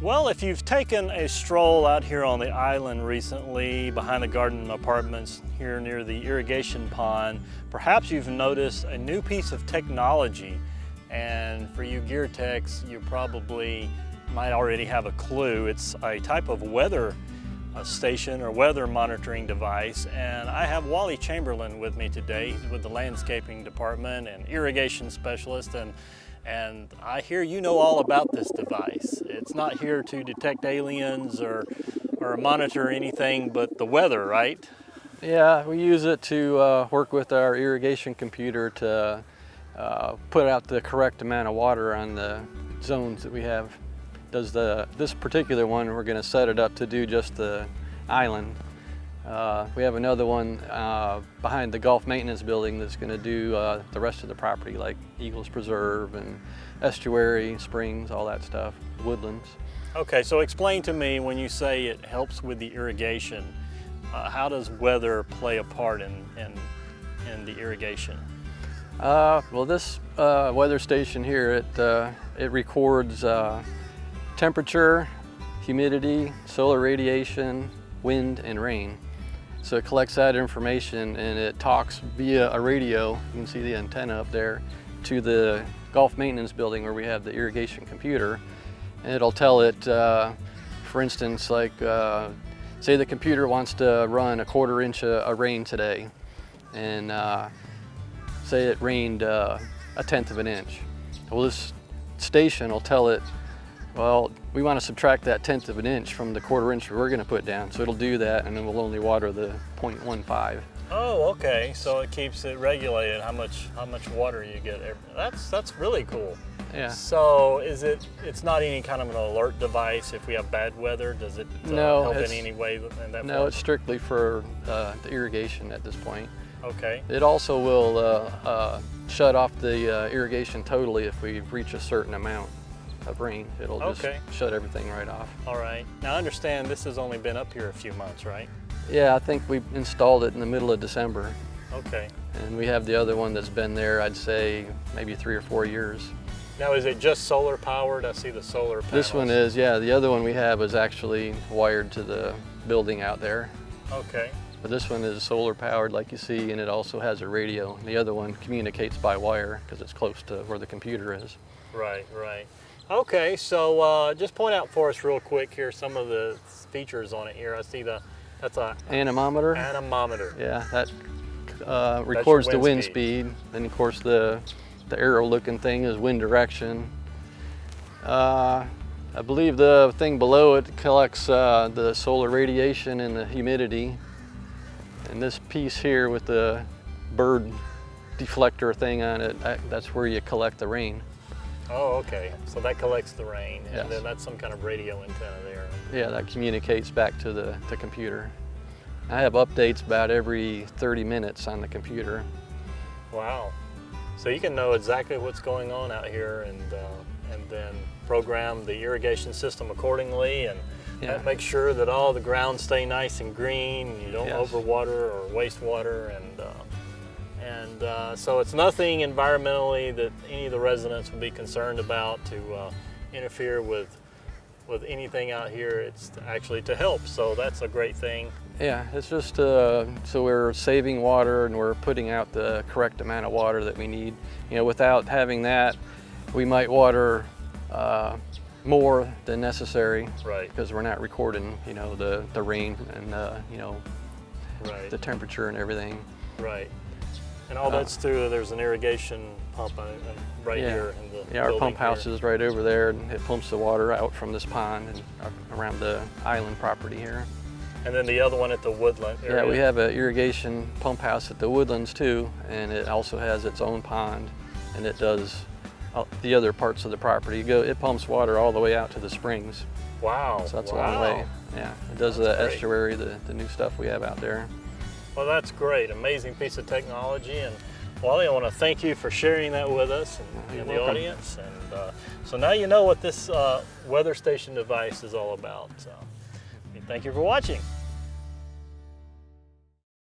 Well, if you've taken a stroll out here on the island recently behind the garden apartments here near the irrigation pond, perhaps you've noticed a new piece of technology. And for you gear techs, you probably might already have a clue. It's a type of weather station or weather monitoring device. And I have Wally Chamberlain with me today. He's with the landscaping department and irrigation specialist. And I hear you know all about this device. It's not here to detect aliens or monitor anything but the weather, right? Yeah, we use it to work with our irrigation computer to put out the correct amount of water on the zones that we have. This particular one, we're going to set it up to do just the island. We have another one behind the golf maintenance building that's going to do the rest of the property, like Eagles Preserve and estuary, springs, all that stuff, woodlands. Okay, so explain to me, when you say it helps with the irrigation, how does weather play a part in the irrigation? Well, this weather station here, it records temperature, humidity, solar radiation, wind, and rain. So it collects that information and it talks via a radio, you can see the antenna up there, to the golf maintenance building where we have the irrigation computer. And it'll tell it, for instance, like say the computer wants to run a 1/4 inch of rain today, and say it rained 1/10 of an inch. Well, this station will tell it, well, we want to subtract that 1/10 of an inch from the 1/4 inch we're going to put down. So it'll do that, and then we'll only water the 0.15. Oh, okay. So it keeps it regulated how much water you get. That's really cool. Yeah. So it's not any kind of an alert device if we have bad weather? Does it help in any way in that? No, it's strictly for the irrigation at this point. Okay. It also will shut off the irrigation totally if we reach a certain amount of rain. It'll just shut everything right off. All right. Now I understand this has only been up here a few months, right? Yeah, I think we installed it in the middle of December. Okay. And we have the other one that's been there, I'd say, maybe 3 or 4 years. Now is it just solar powered? I see the solar panels. This one is, yeah. The other one we have is actually wired to the building out there. Okay. But this one is solar powered, like you see, and it also has a radio. The other one communicates by wire because it's close to where the computer is. Right, right. Okay, so just point out for us real quick here some of the features on it here. I see that's a anemometer. Anemometer. Yeah, that records the wind speed. Then of course the arrow looking thing is wind direction. I believe the thing below it collects the solar radiation and the humidity. And this piece here with the bird deflector thing on it, that's where you collect the rain. Oh, okay. So that collects the rain, and yes. then that's some kind of radio antenna there. Yeah, that communicates back to the computer. I have updates about every 30 minutes on the computer. Wow. So you can know exactly what's going on out here, and then program the irrigation system accordingly, and that makes sure that all the grounds stay nice and green. You don't overwater or waste water, and so it's nothing environmentally that any of the residents would be concerned about to interfere with anything out here. It's actually to help, so that's a great thing. Yeah, it's just so we're saving water and we're putting out the correct amount of water that we need. You know, without having that, we might water more than necessary, right? Because we're not recording, you know, the rain and you know, the temperature and everything. Right. And all that's through, there's an irrigation pump right here in the our building pump house here. is right over there, and it pumps the water out from this pond and around the island property here. And then the other one at the woodland area. Yeah, we have an irrigation pump house at the woodlands too, and it also has its own pond, and it does the other parts of the property. It pumps water all the way out to the springs. Wow. So that's a long way. Yeah, it does the estuary, the new stuff we have out there. Well, that's great. Amazing piece of technology. And Wally, I want to thank you for sharing that with us and the audience. And so now you know what this weather station device is all about. So thank you for watching.